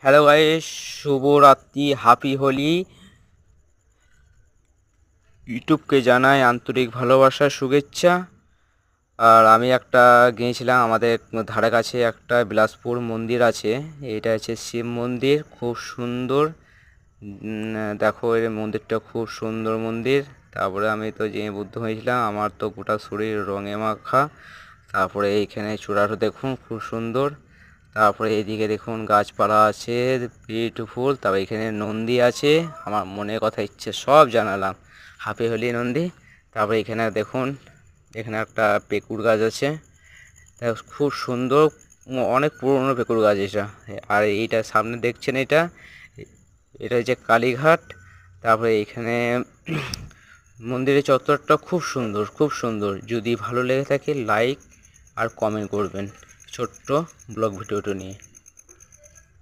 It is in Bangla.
হ্যালো গাইস, শুভরাত্রি, হ্যাপি হোলি। ইউটিউবকে জানাই আন্তরিক ভালোবাসা, শুভেচ্ছা। আর আমি গিয়েছিলাম আমাদের ধারে কাছে একটা বিলাসপুর মন্দির আছে। এটা হচ্ছে শিব মন্দির, খুব সুন্দর। দেখো এই মন্দিরটা খুব সুন্দর মন্দির। তারপরে আমি তো যে বুদ্ধ হয়েছিলাম, আমার তো গোটা শরীর রঙে মাখা। তারপরে এইখানে চূড়াটা দেখুন, খুব সুন্দর। তারপরে এইদিকে দেখুন গাছপালা আছে, বিউটিফুল। তারপরে এখানে নন্দী আছে। আমার মনের কথা ইচ্ছে সব জানালাম। হ্যাপি হোলি নন্দী। তারপরে এখানে দেখুন, এখানে একটা পেকুর গাছ আছে, খুব সুন্দর। অনেক পুরনো পেকুর গাছ এটা। আর এইটা সামনে দেখছেন, এটা এটা হচ্ছে কালীঘাট। তারপরে এখানে মন্দিরের চত্বরটা খুব সুন্দর, খুব সুন্দর। যদি ভালো লেগে থাকে লাইক আর কমেন্ট করবেন ছোট্ট ব্লগ ভিডিওটা নিয়ে।